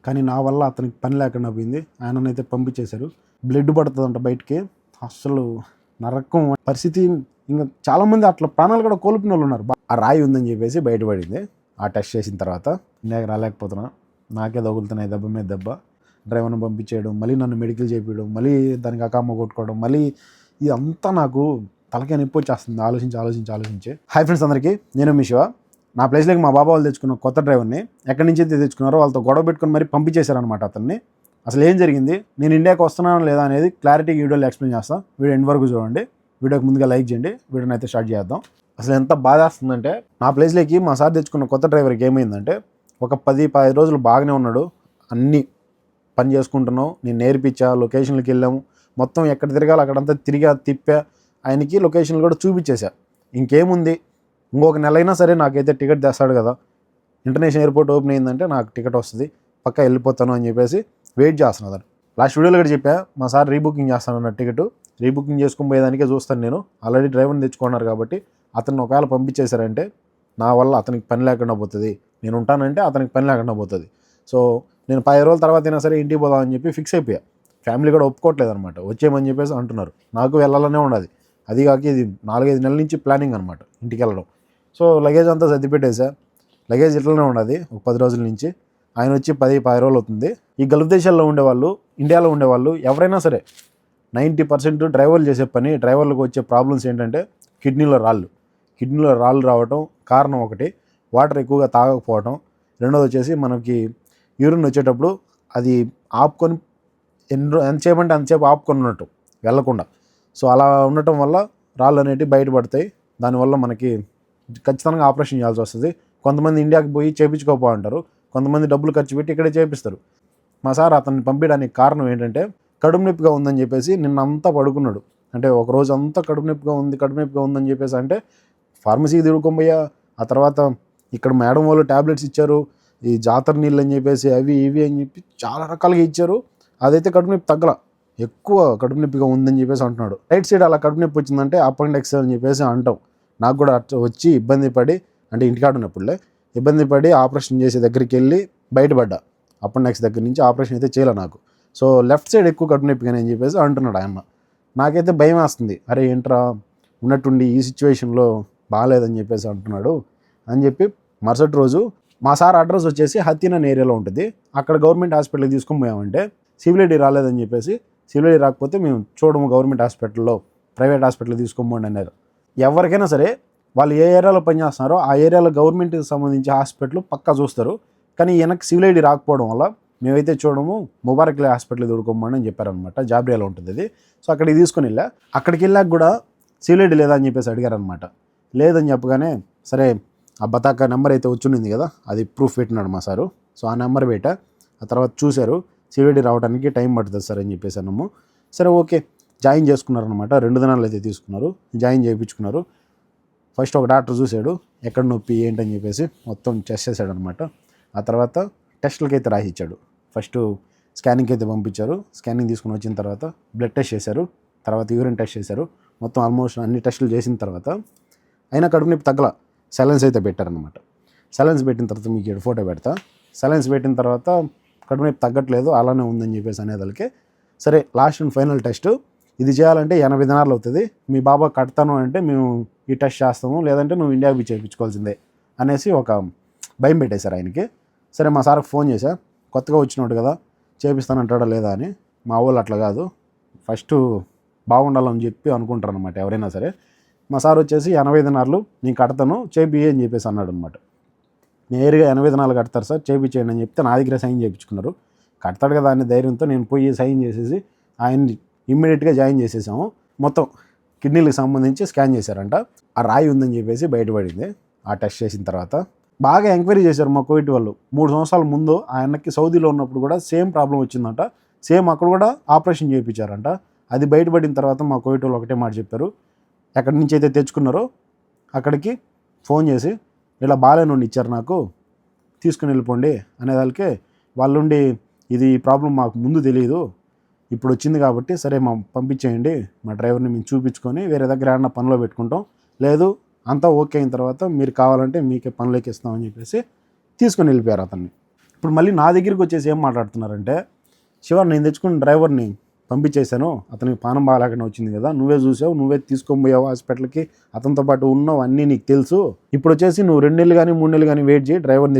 కానీ నా వల్ల అతనికి పని లేకుండా పోయింది. ఆయననైతే పంపించేశారు. బ్లడ్ పడుతుందంట బయటికి. అస్సలు నరకం పరిస్థితి. ఇంకా చాలామంది అట్లా ప్రాణాలు కూడా కోల్పోయిన వాళ్ళు ఉన్నారు. ఆ రాయి ఉందని చెప్పేసి బయటపడింది. ఆ టెస్ట్ చేసిన తర్వాత ఇండియాకి రాలేకపోతున్నా, నాకే తగులుతున్నాయి దెబ్బ మీద దెబ్బ. డ్రైవర్ని పంపించేయడం, మళ్ళీ నన్ను మెడికల్ చేయించడం, మళ్ళీ దానికి అకామ కొట్టుకోవడం, మళ్ళీ ఇదంతా నాకు తలకే నొప్పి వచ్చేస్తుంది ఆలోచించి. హాయ్ ఫ్రెండ్స్ అందరికీ, నేను మీ శివ. నా ప్లేస్లోకి మా బాబా వాళ్ళు తెచ్చుకున్న కొత్త డ్రైవర్ని ఎక్కడి నుంచి అయితే తెచ్చుకున్నారో వాళ్ళతో గొడవ పెట్టుకుని మరీ పంపించేశారనమాట అతన్ని. అసలు ఏం జరిగింది, నేను ఇండియాకి వస్తున్నాను లేదా అనేది క్లారిటీగా వీడియోలో ఎక్స్ప్లెయిన్ చేస్తాను. వీడియో ఎండ్ వరకు చూడండి. వీడియోకి ముందుగా లైక్ చేయండి. వీడియోని అయితే స్టార్ట్ చేద్దాం. అసలు ఎంత బాధ వస్తుందంటే, నా ప్లేస్లోకి మా సార్ తెచ్చుకున్న కొత్త డ్రైవర్కి ఏమైందంటే, ఒక 10-15 రోజులు బాగానే ఉన్నాడు. అన్నీ పని చేసుకుంటున్నాం, నేను నేర్పించా, లొకేషన్కి వెళ్ళాము, మొత్తం ఎక్కడ తిరగాలి అక్కడంతా తిప్పా. ఆయనకి లొకేషన్లు కూడా చూపించేశా. ఇంకేముంది, ఇంకొక నెల అయినా సరే నాకైతే టికెట్ తెస్తాడు కదా, ఇంటర్నేషనల్ ఎయిర్పోర్ట్ ఓపెన్ అయిందంటే నాకు టికెట్ వస్తుంది, పక్కా వెళ్ళిపోతాను అని చెప్పేసి వెయిట్ చేస్తున్నాను. లాస్ట్ వీడియోలో కూడా చెప్పా, మా సార్ రీబుకింగ్ చేస్తాను అన్న టికెట్. రీబుకింగ్ చేసుకుని పోయేదానికే చూస్తాను నేను. ఆల్రెడీ డ్రైవర్ని తెచ్చుకున్నారు కాబట్టి అతను ఒకవేళ పంపించేశారంటే నా వల్ల అతనికి పని లేకుండా పోతుంది, నేను ఉంటానంటే అతనికి పని లేకుండా పోతుంది. సో నేను 10 రోజుల తర్వాత అయినా సరే ఇంటికి పోదామని చెప్పి ఫిక్స్ అయిపోయా. ఫ్యామిలీ కూడా ఒప్పుకోవట్లేదు అనమాట, వచ్చేయమని చెప్పేసి అంటున్నారు. నాకు వెళ్ళాలనే ఉండదు. అది కాక ఇది 4-5 నెలల నుంచి ప్లానింగ్ అనమాట ఇంటికి వెళ్ళడం. సో లగేజ్ అంతా సర్ది పెట్టేసా. లగేజ్ ఇట్లనే ఉండదు ఒక 10 రోజుల నుంచి. ఆయన వచ్చి 10 రోజులు అవుతుంది. ఈ గల్ఫ్ దేశాల్లో ఉండేవాళ్ళు, ఇండియాలో ఉండేవాళ్ళు ఎవరైనా సరే 90% డ్రైవర్లు చేసే పని, డ్రైవర్లకు వచ్చే ప్రాబ్లమ్స్ ఏంటంటే కిడ్నీలో రాళ్ళు రావటం కారణం ఒకటి, వాటర్ ఎక్కువగా తాగకపోవటం. రెండోది వచ్చేసి మనకి యూరిన్ వచ్చేటప్పుడు అది ఆపుకొని ఎంతసేపు అంటే అంతసేపు ఆపుకొని ఉన్నట్టు వెళ్ళకుండా. సో అలా ఉండటం వల్ల రాళ్ళు అనేటివి బయటపడతాయి. దానివల్ల మనకి ఖచ్చితంగా ఆపరేషన్ చేయాల్సి వస్తుంది. కొంతమంది ఇండియాకి పోయి చేయించుకోపో అంటారు, కొంతమంది డబ్బులు ఖర్చు పెట్టి ఇక్కడే చేపిస్తారు. మా సార్ అతన్ని పంపించడానికి కారణం ఏంటంటే కడుపు నొప్పిగా ఉందని చెప్పేసి నిన్నంతా పడుకున్నాడు. అంటే ఒక రోజు అంతా కడుపు నొప్పిగా ఉందని చెప్పేసి అంటే ఫార్మసీకి తిరుగుకోబోయా. ఆ తర్వాత ఇక్కడ మేడం వాళ్ళు ట్యాబ్లెట్స్ ఇచ్చారు, ఈ జాతర నీళ్ళు అని చెప్పేసి అవి ఇవి అని చెప్పి చాలా రకాలుగా ఇచ్చారు. అదైతే కడుపు నొప్పి తగ్గల, ఎక్కువ కడుపు నొప్పిగా ఉందని చెప్పేసి అంటున్నాడు. రైట్ సైడ్ అలా కడుపు నొప్పి వచ్చిందంటే అపెండిక్స్ అని చెప్పేసి అంటాం. నాకు కూడా వచ్చి ఇబ్బంది పడి, అంటే ఇంటికాడ ఉన్నప్పుడులే ఇబ్బంది పడి ఆపరేషన్ చేసే దగ్గరికి వెళ్ళి బయటపడ్డా. అపెండిక్స్ దగ్గర నుంచి ఆపరేషన్ అయితే చేయలే నాకు. సో లెఫ్ట్ సైడ్ ఎక్కువ కడుపు నొప్పిగానే అని చెప్పేసి అంటున్నాడు ఆయన. నాకైతే భయం వేస్తుంది, అరే ఏంట్రా ఉన్నట్టుండి ఈ సిచ్యువేషన్లో బాగాలేదని చెప్పేసి అంటున్నాడు అని చెప్పి మరుసటి రోజు మా సార్ అడ్రస్ వచ్చేసి హతీనా ఏరియాలో ఉంటుంది. అక్కడ గవర్నమెంట్ హాస్పిటల్కి తీసుకొని పోయామంటే సివిలిటీ రాలేదని చెప్పేసి, సివిలిటీ రాకపోతే మేము చూడము గవర్నమెంట్ హాస్పిటల్లో, ప్రైవేట్ హాస్పిటల్ తీసుకోమండి అన్నారు. ఎవరికైనా సరే వాళ్ళు ఏ ఏరియాలో పనిచేస్తున్నారో ఆ ఏరియాలో గవర్నమెంట్కి సంబంధించి హాస్పిటల్ పక్కా చూస్తారు. కానీ వెనక్కి సివిలిటీ రాకపోవడం వల్ల మేమైతే చూడము, ముబారక్లీ హాస్పిటల్ దొరుకోమని అని చెప్పారనమాట. జాబ్రియాలో ఉంటుంది అది. సో అక్కడికి తీసుకొని వెళ్ళా. అక్కడికి వెళ్ళాక కూడా సివిలిటీ లేదా అని చెప్పేసి అడిగారనమాట. లేదని చెప్పగానే సరే ఆ బతాకా నెంబర్ అయితే వచ్చింది కదా, అది ప్రూఫ్ పెట్టినాడు మా సారు. సో ఆ నెంబర్ పెట్టా. ఆ తర్వాత చూశారు, సివిలిటీ రావడానికి టైం పడుతుంది సార్ అని చెప్పేసి అన్నాము. సరే ఓకే, జాయిన్ చేసుకున్నారనమాట. 2 దినాలు అయితే తీసుకున్నారు, జాయిన్ చేయించుకున్నారు. ఫస్ట్ ఒక డాక్టర్ చూశాడు, ఎక్కడ నొప్పి ఏంటని చెప్పేసి మొత్తం టెస్ట్ చేశాడు అనమాట. ఆ తర్వాత టెస్టులకి అయితే రాసిచ్చాడు. ఫస్ట్ స్కానింగ్కి అయితే పంపించారు. స్కానింగ్ తీసుకుని వచ్చిన తర్వాత బ్లడ్ టెస్ట్ చేశారు, తర్వాత యూరిన్ టెస్ట్ చేశారు. మొత్తం ఆల్మోస్ట్ అన్ని టెస్టులు చేసిన తర్వాత అయినా కడుపు నొప్పి తగ్గల. సైలెన్స్ అయితే పెట్టారనమాట. సైలెన్స్ పెట్టిన తర్వాత మీకు ఇక్కడ ఫోటో పెడతా. సైలెన్స్ పెట్టిన తర్వాత కడుపు నొప్పి తగ్గట్లేదు, అలానే ఉందని చెప్పేసి అనేదానికి సరే లాస్ట్ అండ్ ఫైనల్ టెస్ట్ ఇది చేయాలంటే 80 దినాలు అవుతుంది, మీ బాబా కడతాను అంటే మేము ఈ టెస్ట్ చేస్తాము, లేదంటే నువ్వు ఇండియాకి చేయించుకోవాల్సిందే అనేసి ఒక భయం పెట్టేశారు ఆయనకి. సరే మా సార్కి ఫోన్ చేశా, కొత్తగా వచ్చినట్టు కదా చేపిస్తానంటాడా లేదా అని. మా వాళ్ళు అట్లా కాదు, ఫస్ట్ బాగుండాలని చెప్పి అనుకుంటారు అనమాట ఎవరైనా సరే. మా సార్ వచ్చేసి 80 దినాలు నేను కడతాను చేపి అని చెప్పేసి అన్నాడు అనమాట. నేరుగా 80 దినాలు కడతారు సార్ చేయించేయండి అని చెప్తే నా దగ్గర సైన్ చేయించుకున్నారు. కడతాడు కదా అనే ధైర్యంతో నేను పోయి సైన్ చేసేసి ఆయన్ని ఇమ్మీడియట్గా జాయిన్ చేసేసాము. మొత్తం కిడ్నీలకు సంబంధించి స్కాన్ చేశారంట. ఆ రాయి ఉందని చెప్పేసి బయటపడింది. ఆ టెస్ట్ చేసిన తర్వాత బాగా ఎంక్వైరీ చేశారు మా కోవిడ్ వాళ్ళు. 3 సంవత్సరాల ముందు ఆయనకి సౌదీలో ఉన్నప్పుడు కూడా సేమ్ ప్రాబ్లం వచ్చిందంట. సేమ్ అక్కడ కూడా ఆపరేషన్ చేయించారంట. అది బయటపడిన తర్వాత మా కోవిడ్ వాళ్ళు ఒకటే మాట చెప్పారు, ఎక్కడి నుంచి అయితే తెచ్చుకున్నారో అక్కడికి ఫోన్ చేసి ఇలా బాగాలేనుండి ఇచ్చారు నాకు, తీసుకుని వెళ్ళిపోండి అనేదానికే వాళ్ళుండి ఇది ప్రాబ్లం మాకు ముందు తెలియదు, ఇప్పుడు వచ్చింది కాబట్టి సరే పంపించేయండి, మా డ్రైవర్ని మేము చూపించుకొని వేరే దగ్గర ఏమన్నా పనిలో పెట్టుకుంటాం, లేదు అంతా ఓకే అయిన తర్వాత మీరు కావాలంటే మీకే పనిలోకి ఇస్తామని చెప్పేసి తీసుకొని వెళ్ళిపోయారు అతన్ని. ఇప్పుడు మళ్ళీ నా దగ్గరికి వచ్చేసి ఏం మాట్లాడుతున్నారంటే, శివ నేను తెచ్చుకున్న డ్రైవర్ని పంపించేశాను, అతనికి పానం బాగాలేకుండా వచ్చింది కదా, నువ్వే చూసావు, నువ్వే తీసుకొని పోయావు హాస్పిటల్కి, అతనితో పాటు ఉన్నావు, అన్నీ నీకు తెలుసు, ఇప్పుడు వచ్చేసి నువ్వు 2 నెలలు కానీ 3 నెలలు కానీ వెయిట్ చేయి, డ్రైవర్ని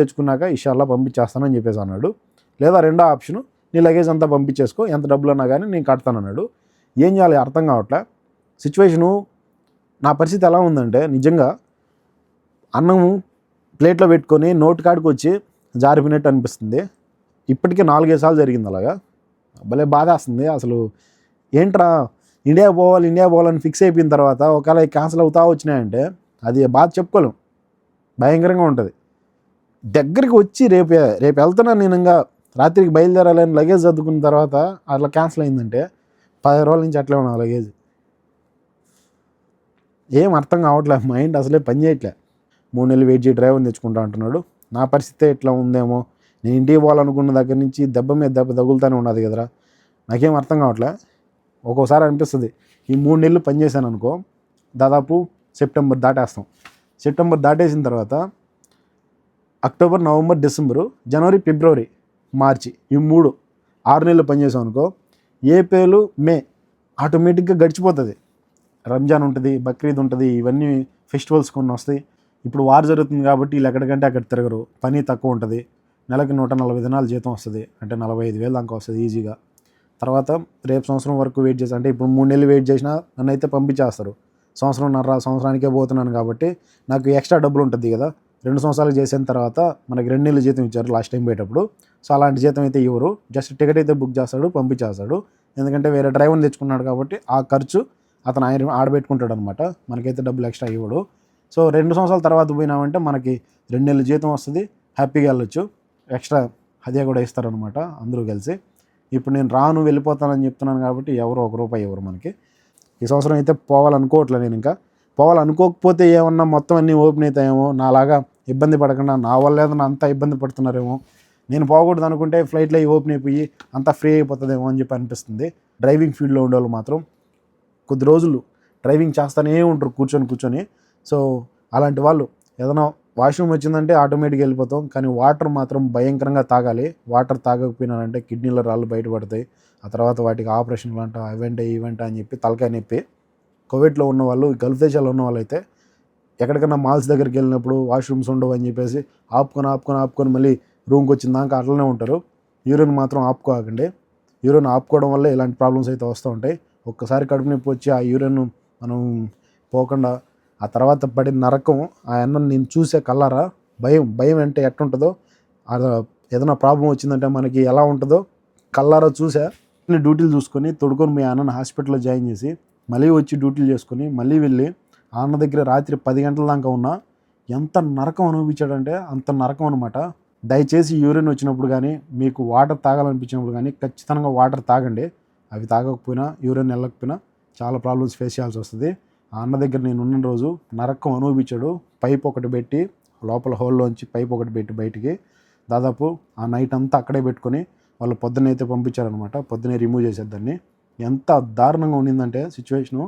తెచ్చుకున్నాక ఇన్షాల్లా పంపించేస్తానని చెప్పేసి అన్నాడు. లేదా రెండో ఆప్షను, నీ లగేజ్ అంతా పంపించేసుకో, ఎంత డబ్బులు అన్నా కానీ నేను కడతానన్నాడు. ఏం చేయాలి అర్థం కావట్లే సిచ్యువేషను. నా పరిస్థితి ఎలా ఉందంటే నిజంగా అన్నం ప్లేట్లో పెట్టుకొని నోటి కాడికి వచ్చి జారిపోయినట్టు అనిపిస్తుంది. ఇప్పటికే 4-5 సార్లు జరిగింది అలాగా. భలే బాధేస్తుంది అసలు. ఏంట్రా ఇండియా పోవాలని ఫిక్స్ అయిపోయిన తర్వాత ఒకవేళ క్యాన్సిల్ అవుతా వచ్చినాయంటే అది బాధ చెప్పుకోలేం, భయంకరంగా ఉంటుంది. దగ్గరికి వచ్చి రేపు వెళ్తున్నా, నేను ఇంకా రాత్రికి బయలుదేరాలని లగేజ్ సర్దుకున్న తర్వాత అట్లా క్యాన్సిల్ అయిందంటే 10 రోజుల నుంచి అట్లే ఉన్నా లగేజ్. ఏం అర్థం కావట్లేదు, మైండ్ అసలే పని చేయట్లే. 3 నెలలు వెయిట్ చేసి డ్రైవర్ని తెచ్చుకుంటా అంటున్నాడు. నా పరిస్థితే ఇట్లా ఉందేమో, నేను ఇంటికి పోవాలనుకున్న దగ్గర నుంచి దెబ్బ మీద దెబ్బ తగులుతూనే ఉన్నది కదరా. నాకేం అర్థం కావట్లే. ఒక్కోసారి అనిపిస్తుంది ఈ 3 నెలలు పనిచేశాను అనుకో, దాదాపు సెప్టెంబర్ దాటేస్తాం. సెప్టెంబర్ దాటేసిన తర్వాత అక్టోబర్, నవంబర్, డిసెంబరు, జనవరి, ఫిబ్రవరి, మార్చి, ఈ 6 నెలలు పనిచేసాం అనుకో, ఏప్రిల్, మే ఆటోమేటిక్గా గడిచిపోతుంది. రంజాన్ ఉంటుంది, బక్రీద్ ఉంటుంది, ఇవన్నీ ఫెస్టివల్స్ కొన్ని వస్తాయి. ఇప్పుడు వార్ జరుగుతుంది కాబట్టి వీళ్ళు ఎక్కడికంటే అక్కడ తిరగరు, పని తక్కువ ఉంటుంది. నెలకి 140 దినాలు జీతం వస్తుంది, అంటే 45,000 దాకా వస్తుంది ఈజీగా. తర్వాత రేపు సంవత్సరం వరకు వెయిట్ చేసి, అంటే ఇప్పుడు 3 నెలలు వెయిట్ చేసినా నన్ను అయితే పంపించేస్తారు. సంవత్సరానికే పోతున్నాను కాబట్టి నాకు ఎక్స్ట్రా డబ్బులు ఉంటుంది కదా. 2 సంవత్సరాలు చేసిన తర్వాత మనకి 2 నెలలు జీతం ఇచ్చారు లాస్ట్ టైం పోయేటప్పుడు. సో అలాంటి జీతం అయితే ఇవ్వరు, జస్ట్ టికెట్ అయితే బుక్ చేస్తాడు, పంపించేస్తాడు. ఎందుకంటే వేరే డ్రైవర్ని తెచ్చుకున్నాడు కాబట్టి ఆ ఖర్చు అతను ఆడబెట్టుకుంటాడు అనమాట. మనకైతే డబ్బులు ఎక్స్ట్రా ఇవ్వడు. సో 2 సంవత్సరాల తర్వాత పోయినామంటే మనకి 2 నెలలు జీతం వస్తుంది, హ్యాపీగా వెళ్ళొచ్చు. ఎక్స్ట్రా హదియా కూడా ఇస్తారనమాట అందరూ కలిసి. ఇప్పుడు నేను రాను వెళ్ళిపోతానని చెప్తున్నాను కాబట్టి ఎవరు ₹1 ఇవ్వరు మనకి. ఈ సంవత్సరం అయితే పోవాలనుకోవట్లేదు నేను. ఇంకా పోవాలనుకోకపోతే ఏమన్నా మొత్తం అన్నీ ఓపెన్ అవుతాయేమో, నాలాగా ఇబ్బంది పడకుండా, నా వల్ల ఏదన్నా అంతా ఇబ్బంది పడుతున్నారేమో, నేను పోకూడదు అనుకుంటే ఫ్లైట్లో ఓపెన్ అయిపోయి అంతా ఫ్రీ అయిపోతుందేమో అని చెప్పి అనిపిస్తుంది. డ్రైవింగ్ ఫీల్డ్లో ఉండేవాళ్ళు మాత్రం కొద్ది రోజులు డ్రైవింగ్ చేస్తూనే ఉంటారు కూర్చొని. సో అలాంటి వాళ్ళు ఏదైనా వాష్రూమ్ వచ్చిందంటే ఆటోమేటిక్గా వెళ్ళిపోతాం, కానీ వాటర్ మాత్రం భయంకరంగా తాగాలి. వాటర్ తాగకపోయినారంటే కిడ్నీలో రాళ్ళు బయటపడతాయి. ఆ తర్వాత వాటికి ఆపరేషన్లు అంట, ఈవెంట్ అని చెప్పి తలకాయ నొప్పి. కోవిడ్లో ఉన్న వాళ్ళు, గల్ఫ్ దేశాల్లో ఉన్న వాళ్ళు అయితే ఎక్కడికైనా మాల్స్ దగ్గరికి వెళ్ళినప్పుడు వాష్రూమ్స్ ఉండవు అని చెప్పేసి ఆపుకొని మళ్ళీ రూమ్కి వచ్చిన దాకా అట్లనే ఉంటారు. యూరిన్ మాత్రం ఆపుకోకండి. యూరిన్ ఆపుకోవడం వల్ల ఇలాంటి ప్రాబ్లమ్స్ అయితే వస్తూ ఉంటాయి. ఒక్కసారి కడుపు నొప్పి వచ్చి ఆ యూరిన్ మనం పోకుండా ఆ తర్వాత పడిన నరకం, ఆ అన్నం నేను చూసే కల్లారా భయం అంటే ఎట్టుంటుందో, ఏదైనా ప్రాబ్లం వచ్చిందంటే మనకి ఎలా ఉంటుందో కల్లారా చూసా. డ్యూటీలు చూసుకొని తొడుకొని మీ అన్నను హాస్పిటల్లో జాయిన్ చేసి మళ్ళీ వచ్చి డ్యూటీలు చేసుకొని మళ్ళీ వెళ్ళి ఆ అన్న దగ్గర రాత్రి 10 గంటల దాకా ఉన్నా. ఎంత నరకం అనుభవించాడంటే అంత నరకం అనమాట. దయచేసి యూరిన్ వచ్చినప్పుడు కానీ, మీకు వాటర్ తాగాలనిపించినప్పుడు కానీ ఖచ్చితంగా వాటర్ తాగండి. అవి తాగకపోయినా, యూరిన్ వెళ్ళకపోయినా చాలా ప్రాబ్లమ్స్ ఫేస్ చేయాల్సి వస్తుంది. ఆ అన్న దగ్గర నేను ఉన్న రోజు నరకం అనుభవించాడు. పైప్ ఒకటి పెట్టి లోపల హోల్లోంచి పైప్ ఒకటి పెట్టి బయటికి దాదాపు ఆ నైట్ అంతా అక్కడే పెట్టుకొని వాళ్ళు పొద్దున్నైతే పంపించారనమాట. పొద్దున్నే రిమూవ్ చేసేదాన్ని. ఎంత దారుణంగా ఉండిందంటే సిచ్యువేషను,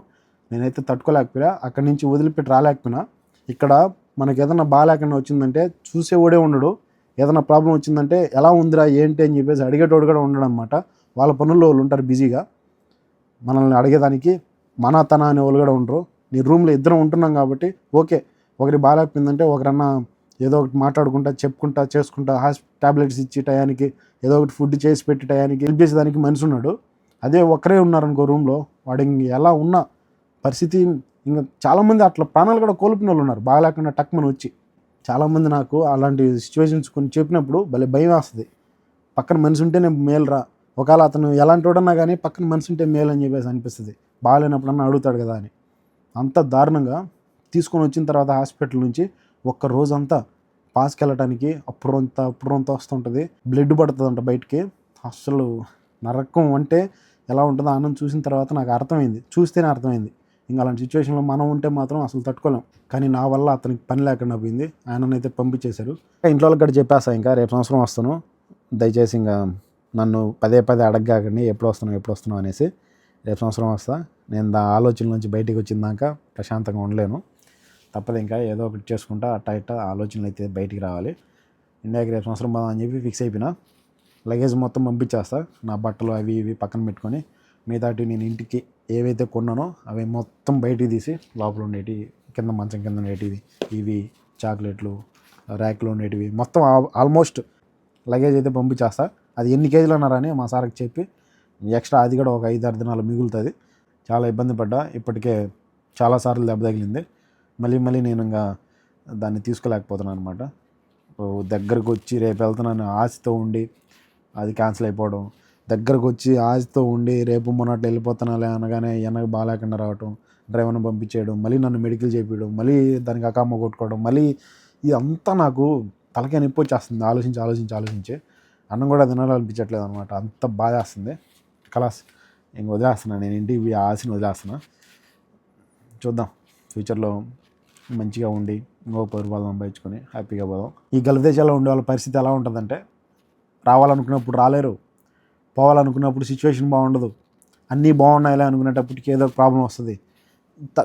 నేనైతే తట్టుకోలేకపోయినా. అక్కడి నుంచి వదిలిపెట్టి రాలేకపోయినా. ఇక్కడ మనకి ఏదైనా బాగాలేకుండా వచ్చిందంటే చూసేవాడే ఉండడు. ఏదైనా ప్రాబ్లం వచ్చిందంటే ఎలా ఉందిరా ఏంటి అని చెప్పేసి అడిగేటోడు కూడా ఉండడు అనమాట. వాళ్ళ పనుల్లో వాళ్ళు ఉంటారు బిజీగా. మనల్ని అడిగేదానికి తన అనే వాళ్ళు కూడా ఉండరు. నీ రూమ్లో ఇద్దరం ఉంటున్నాం కాబట్టి ఓకే, ఒకరి బాగాలేకపోయిందంటే ఒకరన్నా ఏదో ఒకటి మాట్లాడుకుంటా, చెప్పుకుంటా, చేసుకుంటా, టాబ్లెట్స్ ఇచ్చి టయానికి ఏదో ఒకటి ఫుడ్ చేసి పెట్టి టయానికి హెల్ప్ చేసేదానికి మనిషి ఉన్నాడు. అదే ఒక్కరే ఉన్నారనుకో రూమ్లో, వాడు ఎలా ఉన్న పరిస్థితి. ఇంకా చాలామంది అట్లా ప్రాణాలు కూడా కోల్పోయిన వాళ్ళు ఉన్నారు బాగాలేకుండా టక్మని వచ్చి. చాలామంది నాకు అలాంటి సిచ్యువేషన్స్ కొన్ని చెప్పినప్పుడు భలే భయం వేస్తుంది. పక్కన మనిషి ఉంటేనే మేలురా, ఒకవేళ అతను ఎలాంటి వాడన్నా కానీ పక్కన మనిషి ఉంటే మేలు అని చెప్పేసి అనిపిస్తుంది. బాగాలేనప్పుడన్నా అడుగుతాడు కదా అని. అంత దారుణంగా తీసుకొని వచ్చిన తర్వాత హాస్పిటల్ నుంచి ఒక్క రోజంతా పాస్కి వెళ్ళటానికి అప్పుడంతా వస్తుంటుంది. బ్లడ్ పడుతుందంట బయటికి. అసలు నరకం అంటే ఎలా ఉంటుందో అన్నం చూసిన తర్వాత నాకు అర్థమైంది, చూస్తేనే అర్థమైంది. ఇంకా అలాంటి సిచ్యువేషన్లో మనం ఉంటే మాత్రం అసలు తట్టుకోలేం. కానీ నా వల్ల అతనికి పని లేకుండా పోయింది. ఆయననైతే పంపించేశారు. ఇంట్లో వాళ్ళకి కూడా చెప్పేస్తా, ఇంకా రేపు సంవత్సరం వస్తాను, దయచేసి ఇంకా నన్ను పదే అడగగాకండి ఎప్పుడు వస్తున్నావు అనేసి. రేపు సంవత్సరం వస్తా. నేను ఆలోచన నుంచి బయటికి వచ్చిందాక ప్రశాంతంగా ఉండలేను. తప్పదు, ఇంకా ఏదో ఒకటి చేసుకుంటా అట్టా ఆలోచనలు అయితే బయటికి రావాలి. ఇండియాకి రేపు సంవత్సరం పోదాం అని చెప్పి ఫిక్స్ అయిపోయినా. లగేజ్ మొత్తం పంపించేస్తా, నా బట్టలు అవి ఇవి పక్కన పెట్టుకొని, మిగతాటి నేను ఇంటికి ఏవైతే కొన్నానో అవి మొత్తం బయటికి తీసి లోపల ఉండేవి, కింద మంచం కింద ఉండేటివి, ఇవి చాక్లెట్లు, ర్యాక్లో ఉండేటివి మొత్తం ఆల్మోస్ట్ లగేజ్ అయితే పంపించేస్తా. అది ఎన్ని కేజీలు అన్నారని మా సార్కి చెప్పి ఎక్స్ట్రా అది కూడా ఒక 5-6 దినాలు మిగులుతుంది. చాలా ఇబ్బంది పడ్డా, ఇప్పటికే చాలాసార్లు దెబ్బ తగిలింది. మళ్ళీ నేను ఇంకా దాన్ని తీసుకోలేకపోతున్నాను అనమాట. దగ్గరకు వచ్చి రేపు వెళ్తున్నాను ఆశతో ఉండి అది క్యాన్సిల్ అయిపోవడం, దగ్గరకు వచ్చి ఆశతో ఉండి రేపు మొన్నట్లు వెళ్ళిపోతున్నాలే అనగానే వెనక బాగాలేకుండా రావటం, డ్రైవర్ని పంపించేయడం, మళ్ళీ నన్ను మెడికల్ చేయించడం, మళ్ళీ దానికి అకామ కొట్టుకోవడం, మళ్ళీ ఇదంతా నాకు తలకాయ నొప్పి వచ్చేస్తుంది ఆలోచించి. అన్నం కూడా తినాలనిపించట్లేదు అనమాట, అంత బాధ వేస్తుంది. కలాస్ ఇంక వదిలేస్తున్నా, నేను ఇంటికి ఆశని వదిలేస్తున్నా. చూద్దాం ఫ్యూచర్లో మంచిగా ఉండి ఇంకో 10 రూపాయలు సంపాదించుకొని హ్యాపీగా పోదాం. ఈ గల్ఫ్ దేశాల్లో ఉండే వాళ్ళ పరిస్థితి ఎలా ఉంటుందంటే, రావాలనుకున్నప్పుడు రాలేరు, పోవాలనుకున్నప్పుడు సిచ్యువేషన్ బాగుండదు, అన్నీ బాగున్నాయిలే అనుకునేటప్పటికి ఏదో ప్రాబ్లం వస్తుంది,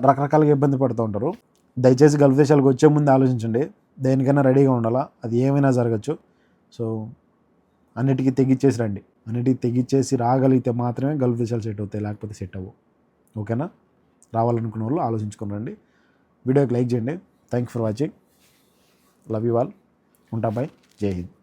రకరకాలుగా ఇబ్బంది పడుతూ ఉంటారు. దయచేసి గల్ఫ్ దేశాలకు వచ్చే ముందు ఆలోచించండి, దేనికైనా రెడీగా ఉండాలా, అది ఏమైనా జరగచ్చు. సో అన్నిటికీ తెగించేసి రండి, అన్నిటికీ తెగించేసి రాగలిగితే మాత్రమే గల్ఫ్ దేశాలు సెట్ అవుతాయి, లేకపోతే సెట్ అవ్వవు. ఓకేనా? రావాలనుకున్న వాళ్ళు ఆలోచించుకొని రండి. వీడియోకి లైక్ చేయండి. Thank for watching. Love you all. ఉంటా. బై. జై హింద్.